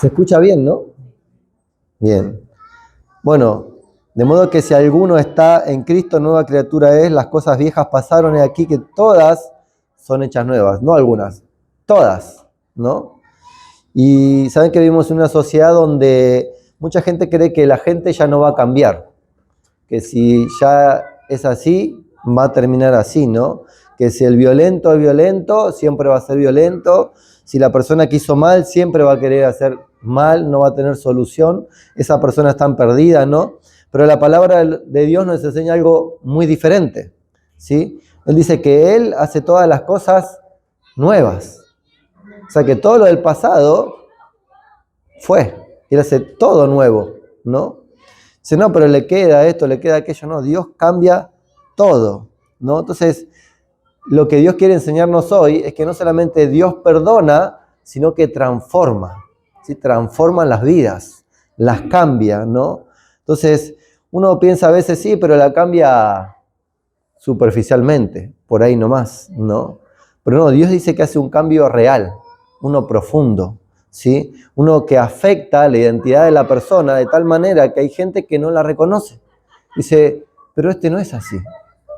¿Se escucha bien, no? Bien. Bueno, de modo que si alguno está en Cristo, nueva criatura es, las cosas viejas pasaron, y aquí que todas son hechas nuevas, no algunas, todas, ¿no? Y saben que vivimos en una sociedad donde mucha gente cree que la gente ya no va a cambiar, que si ya es así, va a terminar así, ¿no? Que si el violento es violento, siempre va a ser violento. Si la persona que hizo mal siempre va a querer hacer mal, no va a tener solución. Esa persona está perdida, ¿no? Pero la palabra de Dios nos enseña algo muy diferente, ¿sí? Él dice que Él hace todas las cosas nuevas. O sea que todo lo del pasado fue. Él hace todo nuevo, ¿no? Dice, no, pero le queda esto, le queda aquello. No, Dios cambia todo, ¿no? Entonces, lo que Dios quiere enseñarnos hoy es que no solamente Dios perdona, sino que transforma, ¿sí? Transforma las vidas, las cambia, ¿no? Entonces, uno piensa a veces, sí, pero la cambia superficialmente, por ahí nomás, ¿no? Pero no, Dios dice que hace un cambio real, uno profundo, ¿sí? Uno que afecta la identidad de la persona de tal manera que hay gente que no la reconoce. Dice, pero este no es así,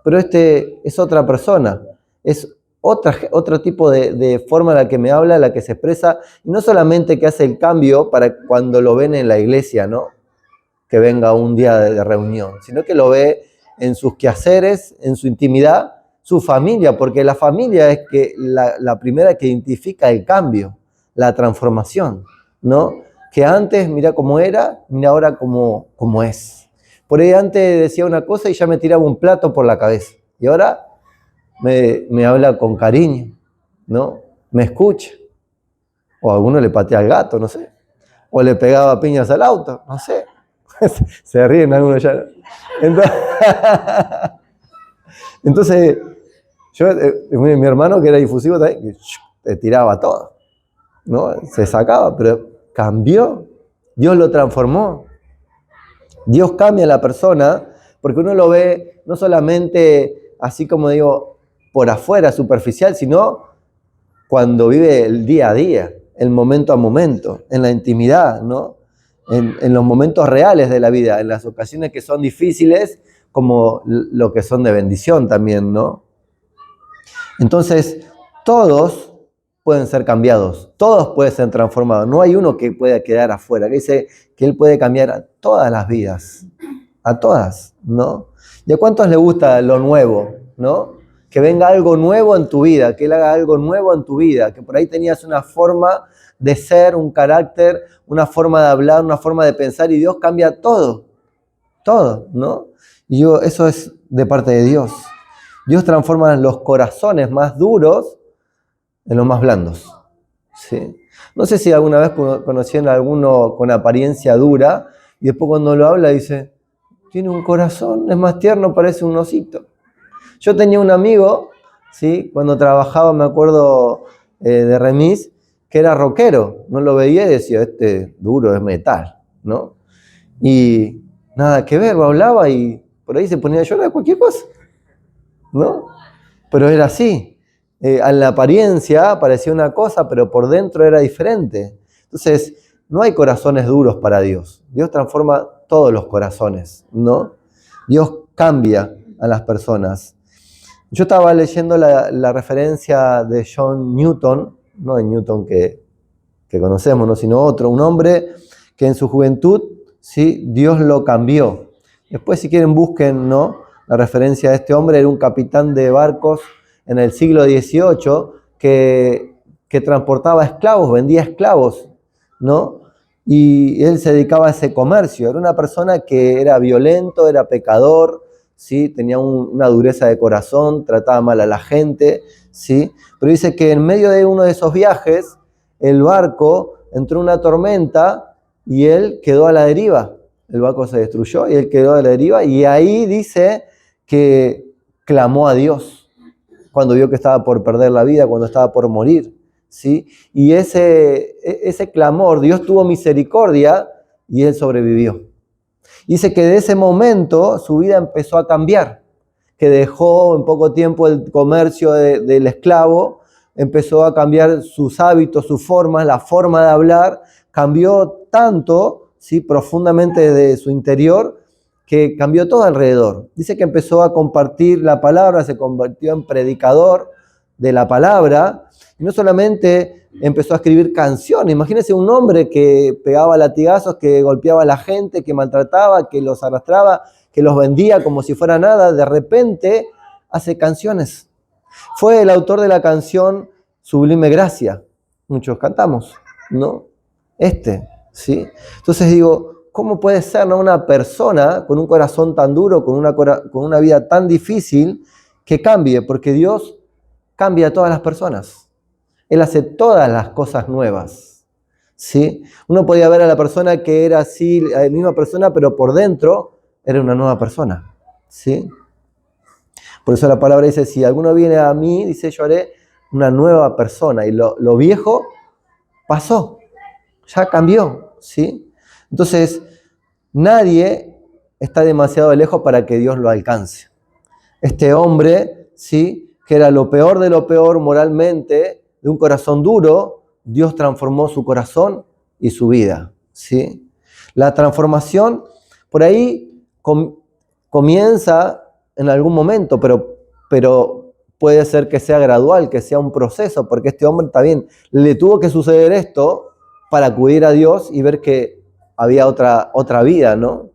pero este es otra persona, es otro tipo de forma en la que me habla, la que se expresa, y no solamente que hace el cambio para cuando lo ven en la iglesia, ¿no? Que venga un día de reunión, sino que lo ve en sus quehaceres, en su intimidad, su familia, porque la familia es que la primera que identifica el cambio, la transformación, ¿no? Que antes, mira cómo era, mira ahora cómo es. Por ahí antes decía una cosa y ya me tiraba un plato por la cabeza, y ahora me habla con cariño, ¿no? Me escucha, o a alguno le patea al gato, no sé, o le pegaba piñas al auto, no sé. Se ríen algunos ya. Entonces yo, mi hermano que era difusivo también, te tiraba todo, ¿no? Se sacaba, pero cambió. Dios lo transformó. Dios cambia a la persona porque uno lo ve no solamente así como digo, por afuera, superficial, sino cuando vive el día a día, el momento a momento, en la intimidad, ¿no? En los momentos reales de la vida, en las ocasiones que son difíciles, como lo que son de bendición también, ¿no? Entonces, todos pueden ser cambiados, todos pueden ser transformados, no hay uno que pueda quedar afuera, que dice que Él puede cambiar a todas las vidas, a todas, ¿no? ¿Y a cuántos les gusta lo nuevo, ¿no? Que venga algo nuevo en tu vida, que Él haga algo nuevo en tu vida, que por ahí tenías una forma de ser, un carácter, una forma de hablar, una forma de pensar, y Dios cambia todo, ¿no? Y eso es de parte de Dios. Dios transforma los corazones más duros en los más blandos, ¿sí? No sé si alguna vez conocieron a alguno con apariencia dura, y después cuando lo habla dice, tiene un corazón, es más tierno, parece un osito. Yo tenía un amigo, ¿sí? Cuando trabajaba, me acuerdo de remis, que era rockero. No lo veía y decía, este duro es metal, ¿no? Y nada que ver, hablaba y por ahí se ponía a llorar cualquier cosa, ¿no? Pero era así. A la apariencia parecía una cosa, pero por dentro era diferente. Entonces, no hay corazones duros para Dios. Dios transforma todos los corazones, ¿no? Dios cambia a las personas. Yo estaba leyendo la referencia de John Newton, no de Newton que conocemos, ¿no? Sino otro, un hombre que en su juventud, ¿sí? Dios lo cambió. Después, si quieren, busquen, ¿no? La referencia de este hombre. Era un capitán de barcos en el siglo XVIII que transportaba esclavos, vendía esclavos, ¿no? Y él se dedicaba a ese comercio. Era una persona que era violento, era pecador, ¿sí? Tenía una dureza de corazón, trataba mal a la gente, ¿sí? Pero dice que en medio de uno de esos viajes, el barco entró en una tormenta y él quedó a la deriva. El barco se destruyó y él quedó a la deriva, y ahí dice que clamó a Dios cuando vio que estaba por perder la vida, cuando estaba por morir, ¿sí? Y ese clamor, Dios tuvo misericordia y él sobrevivió. Dice que de ese momento su vida empezó a cambiar, que dejó en poco tiempo el comercio del esclavo empezó a cambiar sus hábitos, sus formas, la forma de hablar, cambió tanto, ¿sí? Profundamente de su interior, que cambió todo alrededor. Dice que empezó a compartir la palabra, se convirtió en predicador de la palabra, y no solamente empezó a escribir canciones. Imagínense un hombre que pegaba latigazos, que golpeaba a la gente, que maltrataba, que los arrastraba, que los vendía como si fuera nada, de repente hace canciones. Fue el autor de la canción Sublime Gracia. Muchos cantamos, ¿no? ¿Sí? Entonces digo, ¿cómo puede ser, ¿no? Una persona con un corazón tan duro, con una vida tan difícil, que cambie? Porque Dios cambia a todas las personas. Él hace todas las cosas nuevas, ¿sí? Uno podía ver a la persona que era así, la misma persona, pero por dentro era una nueva persona, ¿sí? Por eso la palabra dice, si alguno viene a mí, dice, yo haré una nueva persona. Y lo viejo pasó, ya cambió, ¿sí? Entonces, nadie está demasiado lejos para que Dios lo alcance. Este hombre, ¿sí? Que era lo peor de lo peor moralmente, de un corazón duro, Dios transformó su corazón y su vida, ¿sí? La transformación por ahí comienza en algún momento, pero puede ser que sea gradual, que sea un proceso, porque este hombre también le tuvo que suceder esto para acudir a Dios y ver que había otra vida, ¿no?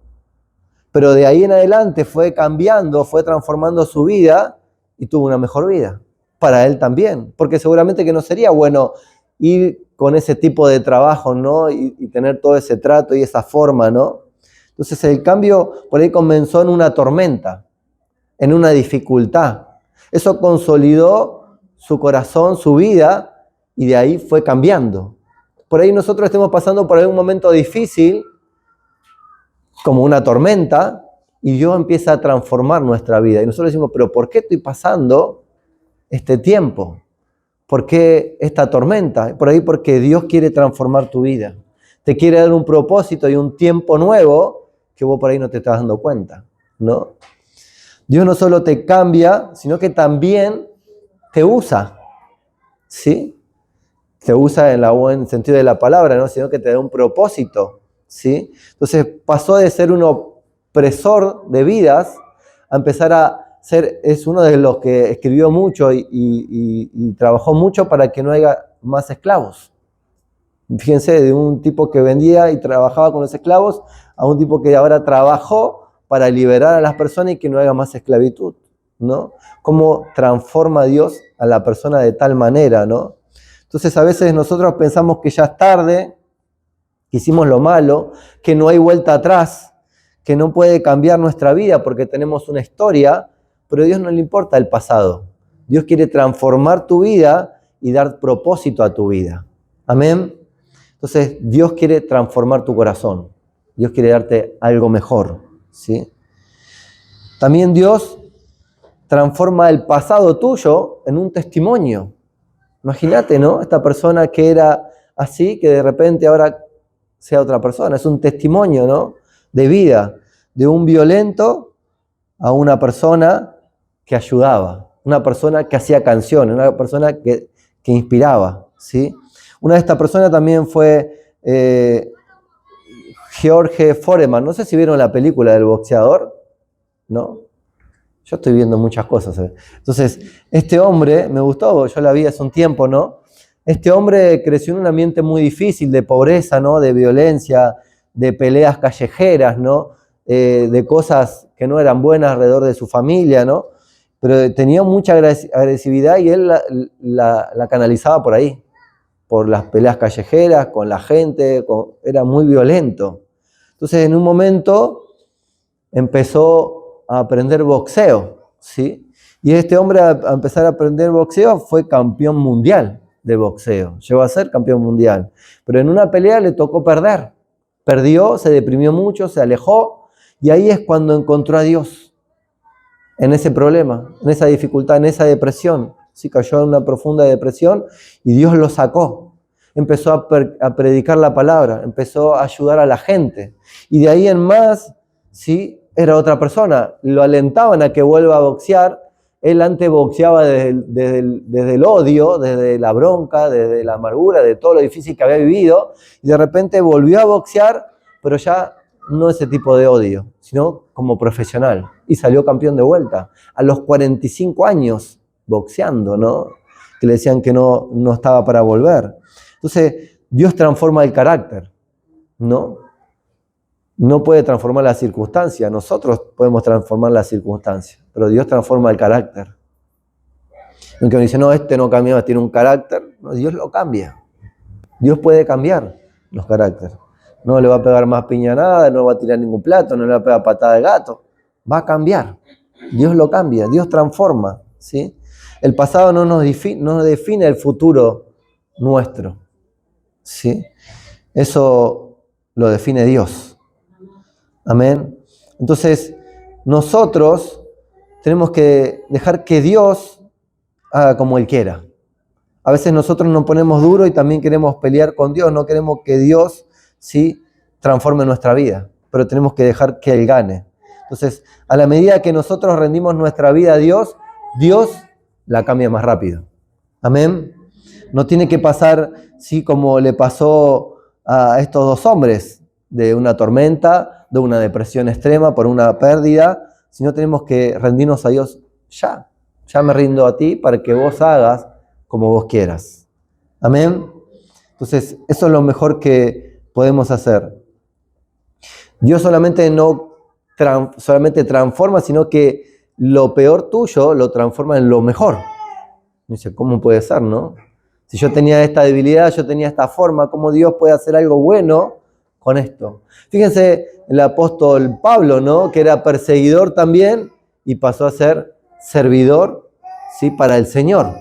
Pero de ahí en adelante fue cambiando, fue transformando su vida y tuvo una mejor vida. Para él también, porque seguramente que no sería bueno ir con ese tipo de trabajo, ¿no? Y tener todo ese trato y esa forma, ¿no? Entonces el cambio por ahí comenzó en una tormenta, en una dificultad. Eso consolidó su corazón, su vida, y de ahí fue cambiando. Por ahí nosotros estemos pasando por algún momento difícil, como una tormenta, y Dios empieza a transformar nuestra vida. Y nosotros decimos, pero ¿por qué estoy pasando este tiempo? ¿Por qué esta tormenta? Por ahí porque Dios quiere transformar tu vida. Te quiere dar un propósito y un tiempo nuevo que vos por ahí no te estás dando cuenta, ¿no? Dios no solo te cambia, sino que también te usa, ¿sí? Te usa en el buen sentido de la palabra, ¿no? Sino que te da un propósito, ¿sí? Entonces pasó de ser un opresor de vidas a empezar a ser, es uno de los que escribió mucho y trabajó mucho para que no haya más esclavos. Fíjense, de un tipo que vendía y trabajaba con los esclavos a un tipo que ahora trabajó para liberar a las personas y que no haya más esclavitud, ¿no? Cómo transforma Dios a la persona de tal manera, ¿no? Entonces a veces nosotros pensamos que ya es tarde, que hicimos lo malo, que no hay vuelta atrás, que no puede cambiar nuestra vida porque tenemos una historia, pero a Dios no le importa el pasado. Dios quiere transformar tu vida y dar propósito a tu vida. Amén. Entonces Dios quiere transformar tu corazón. Dios quiere darte algo mejor, ¿sí? También Dios transforma el pasado tuyo en un testimonio. Imagínate, ¿no? Esta persona que era así, que de repente ahora sea otra persona. Es un testimonio, ¿no? De vida, de un violento a una persona que ayudaba, una persona que hacía canciones, una persona que inspiraba, ¿sí? Una de estas personas también fue George Foreman. No sé si vieron la película del boxeador, ¿no? Yo estoy viendo muchas cosas. Entonces, este hombre, me gustó, yo la vi hace un tiempo, ¿no? Este hombre creció en un ambiente muy difícil, de pobreza, ¿no? De violencia, de peleas callejeras, ¿no? De cosas que no eran buenas alrededor de su familia, ¿no? Pero tenía mucha agresividad y él la canalizaba por ahí, por las peleas callejeras, con la gente, era muy violento. Entonces, en un momento empezó a aprender boxeo, ¿sí? Y este hombre a empezar a aprender boxeo fue campeón mundial de boxeo, llegó a ser campeón mundial, pero en una pelea le tocó perder, perdió, se deprimió mucho, se alejó, y ahí es cuando encontró a Dios, en ese problema, en esa dificultad, en esa depresión, ¿sí? Cayó en una profunda depresión y Dios lo sacó, empezó a predicar la palabra, empezó a ayudar a la gente, y de ahí en más, ¿sí? Era otra persona, lo alentaban a que vuelva a boxear Él antes boxeaba desde el odio, desde la bronca, desde la amargura, de todo lo difícil que había vivido, y de repente volvió a boxear, pero ya no ese tipo de odio, sino como profesional, y salió campeón de vuelta, a los 45 años boxeando, ¿no? Que le decían que no estaba para volver. Entonces, Dios transforma el carácter, ¿no? No puede transformar la circunstancia, nosotros podemos transformar la circunstancia, pero Dios transforma el carácter. Aunque uno dice, no, este no cambia, tiene un carácter, no, Dios lo cambia. Dios puede cambiar los caracteres. No le va a pegar más piña a nada, no va a tirar ningún plato, no le va a pegar patada de gato. Va a cambiar. Dios lo cambia, Dios transforma, ¿sí? El pasado no nos define el futuro nuestro, ¿sí? Eso lo define Dios. Amén. Entonces, nosotros tenemos que dejar que Dios haga como Él quiera. A veces nosotros nos ponemos duro y también queremos pelear con Dios. No queremos que Dios, sí, transforme nuestra vida, pero tenemos que dejar que Él gane. Entonces, a la medida que nosotros rendimos nuestra vida a Dios, Dios la cambia más rápido. Amén. No tiene que pasar, sí, como le pasó a estos dos hombres, de una tormenta, de una depresión extrema por una pérdida, sino tenemos que rendirnos a Dios ya. Ya me rindo a ti para que vos hagas como vos quieras. Amén. Entonces, eso es lo mejor que podemos hacer. Dios solamente no solamente transforma, sino que lo peor tuyo lo transforma en lo mejor. Dice, ¿cómo puede ser, no? Si yo tenía esta debilidad, yo tenía esta forma, ¿cómo Dios puede hacer algo bueno con esto? Fíjense el apóstol Pablo, ¿no? Que era perseguidor también y pasó a ser servidor, ¿sí? Para el Señor.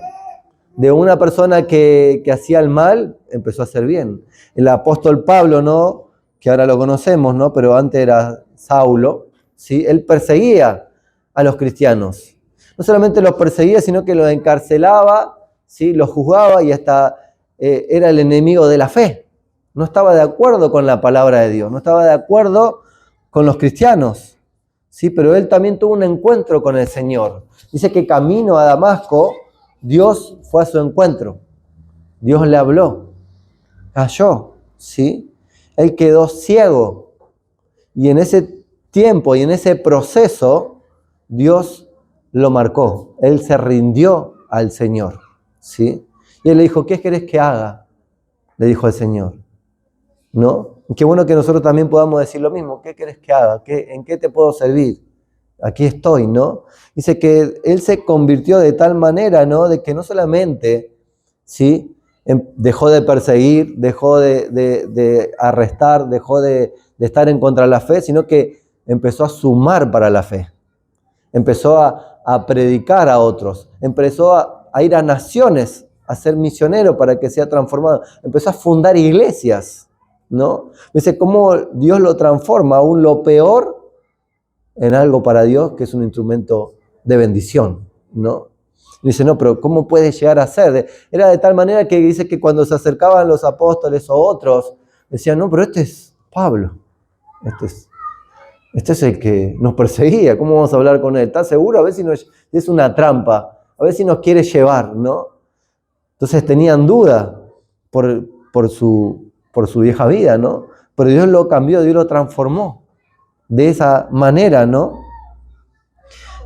De una persona que hacía el mal, empezó a hacer bien. El apóstol Pablo, ¿no? Que ahora lo conocemos, ¿no? Pero antes era Saulo, ¿sí? Él perseguía a los cristianos. No solamente los perseguía, sino que los encarcelaba, ¿sí? Los juzgaba y hasta era el enemigo de la fe. No estaba de acuerdo con la palabra de Dios, no estaba de acuerdo con los cristianos, ¿sí? Pero él también tuvo un encuentro con el Señor. Dice que camino a Damasco, Dios fue a su encuentro. Dios le habló, cayó, ¿sí? Él quedó ciego. Y en ese tiempo y en ese proceso, Dios lo marcó. Él se rindió al Señor, ¿sí? Y él le dijo, ¿qué querés que haga? Le dijo el Señor, ¿no? Qué bueno que nosotros también podamos decir lo mismo. ¿Qué querés que haga? ¿En qué te puedo servir? Aquí estoy, ¿no? Dice que él se convirtió de tal manera, ¿no? De que no solamente, ¿sí? Dejó de perseguir, dejó de arrestar, dejó de estar en contra de la fe, sino que empezó a sumar para la fe. Empezó a predicar a otros. Empezó a ir a naciones, a ser misionero para que sea transformado. Empezó a fundar iglesias, ¿no? Dice cómo Dios lo transforma, aún lo peor, en algo para Dios que es un instrumento de bendición, ¿no? Dice, no, pero ¿cómo puede llegar a ser? Era de tal manera que dice que cuando se acercaban los apóstoles o otros, decían, no, pero este es Pablo, este es el que nos perseguía, ¿cómo vamos a hablar con él? ¿Estás seguro? A ver si es una trampa, a ver si nos quiere llevar, ¿no? Entonces tenían duda por su vieja vida, ¿no? Pero Dios lo cambió, Dios lo transformó de esa manera, ¿no?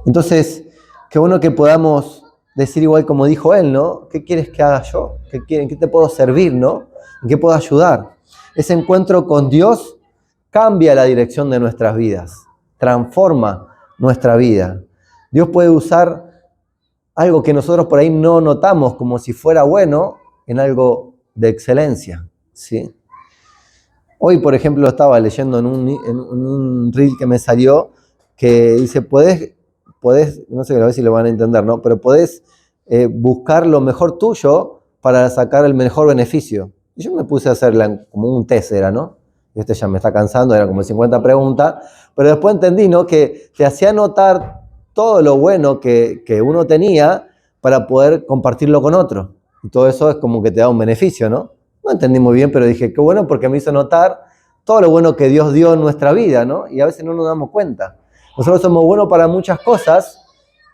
Entonces, qué bueno que podamos decir igual como dijo él, ¿no? ¿Qué quieres que haga yo? ¿En qué te puedo servir, no? ¿En qué puedo ayudar? Ese encuentro con Dios cambia la dirección de nuestras vidas, transforma nuestra vida. Dios puede usar algo que nosotros por ahí no notamos como si fuera bueno en algo de excelencia, ¿sí? Hoy, por ejemplo, estaba leyendo en un reel que me salió que dice, podés, no sé, a ver si lo van a entender, ¿no? Pero podés buscar lo mejor tuyo para sacar el mejor beneficio. Y yo me puse a hacerla como un test, era, ¿no? Y ya me está cansando, era como 50 preguntas, pero después entendí, ¿no? Que te hacía notar todo lo bueno que uno tenía para poder compartirlo con otro. Y todo eso es como que te da un beneficio, ¿no? No entendí muy bien, pero dije, qué bueno, porque me hizo notar todo lo bueno que Dios dio en nuestra vida, ¿no? Y a veces no nos damos cuenta. Nosotros somos buenos para muchas cosas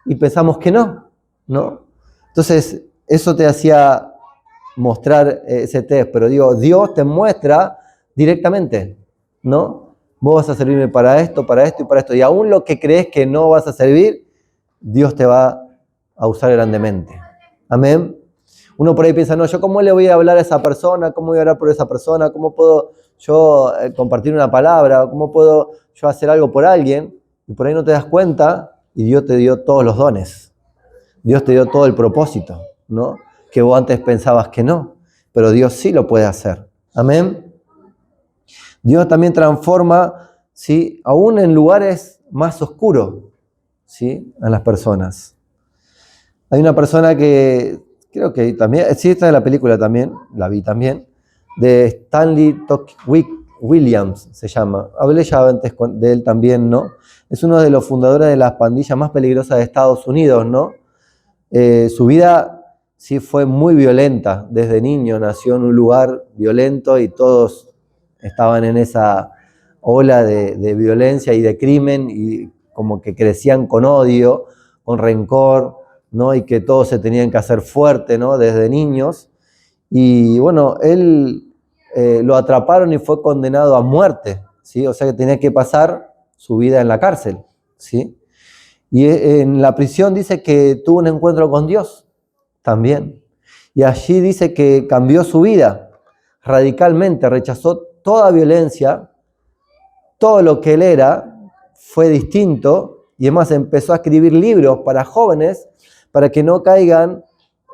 y pensamos que no, ¿no? Entonces, eso te hacía mostrar ese test, pero digo, Dios te muestra directamente, ¿no? Vos vas a servirme para esto y para esto, y aún lo que crees que no vas a servir, Dios te va a usar grandemente. Amén. Uno por ahí piensa, no, ¿yo cómo le voy a hablar a esa persona? ¿Cómo voy a orar por esa persona? ¿Cómo puedo yo compartir una palabra? ¿Cómo puedo yo hacer algo por alguien? Y por ahí no te das cuenta y Dios te dio todos los dones. Dios te dio todo el propósito, ¿no? Que vos antes pensabas que no, pero Dios sí lo puede hacer. Amén. Dios también transforma, ¿sí?, aún en lugares más oscuros, ¿sí?, a las personas. Hay una persona que creo que también, sí, está en la película también, la vi también, de Stanley Williams se llama. Hablé ya antes de él también, ¿no? Es uno de los fundadores de las pandillas más peligrosas de Estados Unidos, ¿no? Su vida sí fue muy violenta. Desde niño nació en un lugar violento y todos estaban en esa ola de violencia y de crimen y como que crecían con odio, con rencor, ¿no? Y que todos se tenían que hacer fuerte, ¿no?, desde niños. Y bueno, él lo atraparon y fue condenado a muerte, ¿sí? O sea que tenía que pasar su vida en la cárcel, ¿sí? Y en la prisión dice que tuvo un encuentro con Dios también. Y allí dice que cambió su vida radicalmente, rechazó toda violencia, todo lo que él era fue distinto y además empezó a escribir libros para jóvenes para que no caigan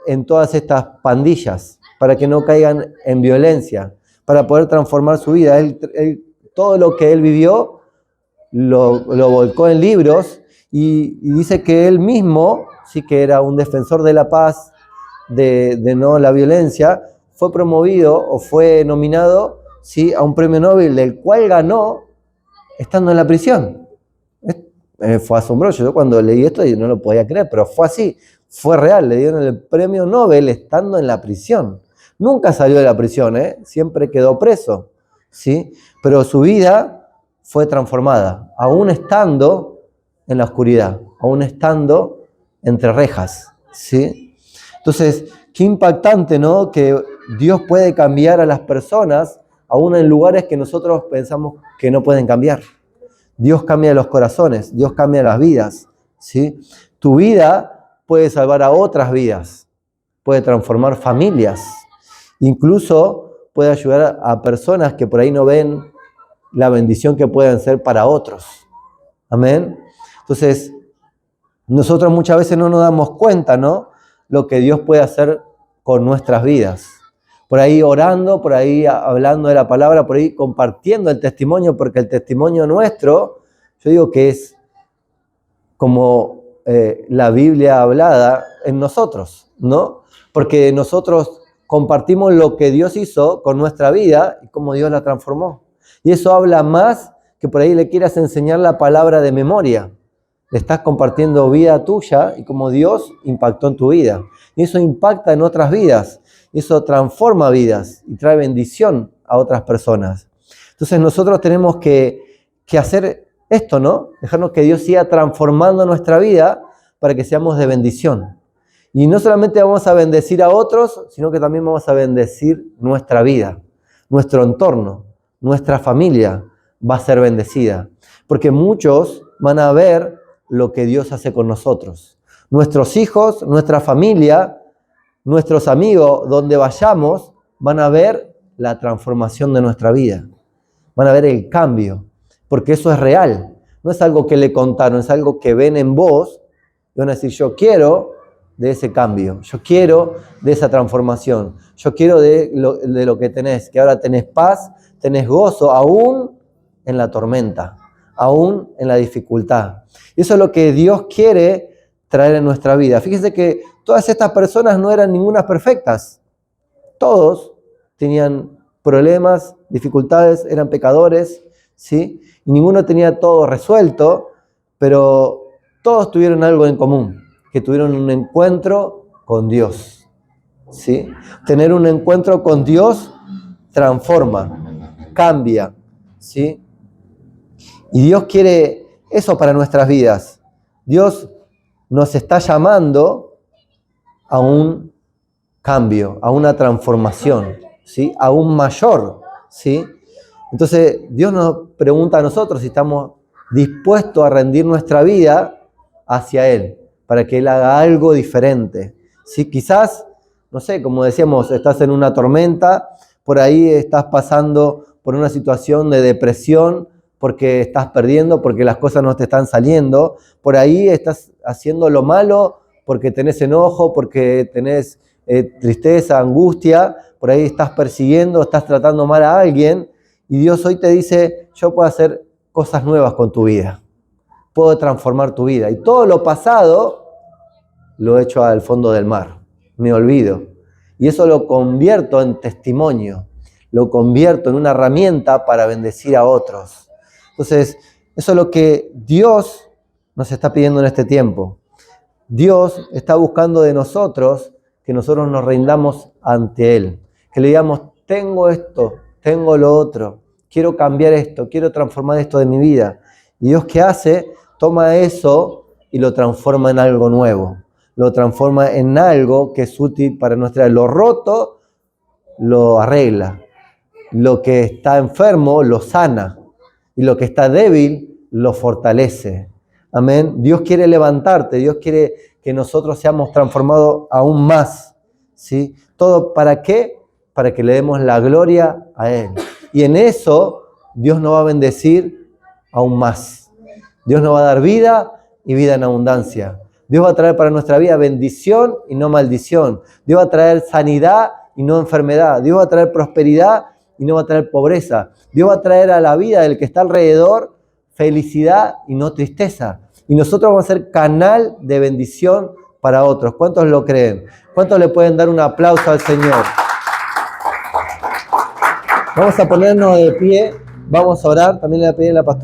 en todas estas pandillas, para que no caigan en violencia, para poder transformar su vida. Todo lo que él vivió lo volcó en libros y dice que él mismo, sí, que era un defensor de la paz, de no la violencia, fue promovido o fue nominado, sí, a un premio Nobel, del cual ganó estando en la prisión. Fue asombroso. Yo cuando leí esto no lo podía creer, pero fue así, fue real. Le dieron el premio Nobel estando en la prisión. Nunca salió de la prisión, siempre quedó preso, ¿sí? Pero su vida fue transformada, aún estando en la oscuridad, aún estando entre rejas, ¿sí? Entonces, qué impactante, ¿no?, que Dios puede cambiar a las personas aún en lugares que nosotros pensamos que no pueden cambiar. Dios cambia los corazones, Dios cambia las vidas, ¿sí? Tu vida puede salvar a otras vidas, puede transformar familias, incluso puede ayudar a personas que por ahí no ven la bendición que pueden ser para otros. Amén. Entonces, nosotros muchas veces no nos damos cuenta, ¿no?, lo que Dios puede hacer con nuestras vidas. Por ahí orando, por ahí hablando de la palabra, por ahí compartiendo el testimonio, porque el testimonio nuestro, yo digo que es como la Biblia hablada en nosotros, ¿no? Porque nosotros compartimos lo que Dios hizo con nuestra vida y cómo Dios la transformó. Y eso habla más que por ahí le quieras enseñar la palabra de memoria. Le estás compartiendo vida tuya y cómo Dios impactó en tu vida. Y eso impacta en otras vidas. Eso transforma vidas y trae bendición a otras personas. Entonces nosotros tenemos que hacer esto, ¿no? Dejarnos que Dios siga transformando nuestra vida para que seamos de bendición. Y no solamente vamos a bendecir a otros, sino que también vamos a bendecir nuestra vida, nuestro entorno, nuestra familia va a ser bendecida. Porque muchos van a ver lo que Dios hace con nosotros. Nuestros hijos, nuestra familia, nuestros amigos, donde vayamos, van a ver la transformación de nuestra vida. Van a ver el cambio, porque eso es real. No es algo que le contaron, es algo que ven en vos y van a decir, yo quiero de ese cambio, yo quiero de esa transformación, yo quiero de lo que tenés, que ahora tenés paz, tenés gozo, aún en la tormenta, aún en la dificultad. Y eso es lo que Dios quiere traer en nuestra vida. Fíjense que todas estas personas no eran ninguna perfectas. Todos tenían problemas, dificultades, eran pecadores, ¿sí? Y ninguno tenía todo resuelto, pero todos tuvieron algo en común, que tuvieron un encuentro con Dios, ¿sí? Tener un encuentro con Dios transforma, cambia, ¿sí? Y Dios quiere eso para nuestras vidas. Dios nos está llamando a un cambio, a una transformación, ¿sí? Aún mayor, ¿sí? Entonces, Dios nos pregunta a nosotros si estamos dispuestos a rendir nuestra vida hacia Él, para que Él haga algo diferente, ¿sí? Quizás, no sé, como decíamos, estás en una tormenta, por ahí estás pasando por una situación de depresión, porque estás perdiendo, porque las cosas no te están saliendo, por ahí estás haciendo lo malo, porque tenés enojo, porque tenés tristeza, angustia, por ahí estás persiguiendo, estás tratando mal a alguien, y Dios hoy te dice, yo puedo hacer cosas nuevas con tu vida, puedo transformar tu vida, y todo lo pasado lo echo al fondo del mar, me olvido, y eso lo convierto en testimonio, lo convierto en una herramienta para bendecir a otros. Entonces, eso es lo que Dios nos está pidiendo en este tiempo. Dios está buscando de nosotros que nosotros nos rindamos ante Él, que le digamos, tengo esto, tengo lo otro, quiero cambiar esto, quiero transformar esto de mi vida. Y Dios, ¿qué hace? Toma eso y lo transforma en algo nuevo, lo transforma en algo que es útil para nuestra vida. Lo roto lo arregla, lo que está enfermo lo sana y lo que está débil lo fortalece. Amén. Dios quiere levantarte, Dios quiere que nosotros seamos transformados aún más, ¿sí? ¿Todo para qué? Para que le demos la gloria a Él. Y en eso Dios nos va a bendecir aún más. Dios nos va a dar vida y vida en abundancia. Dios va a traer para nuestra vida bendición y no maldición. Dios va a traer sanidad y no enfermedad. Dios va a traer prosperidad y no va a traer pobreza. Dios va a traer a la vida del que está alrededor felicidad y no tristeza. Y nosotros vamos a ser canal de bendición para otros. ¿Cuántos lo creen? ¿Cuántos le pueden dar un aplauso al Señor? Vamos a ponernos de pie, vamos a orar. También le voy a pedir a la pastora.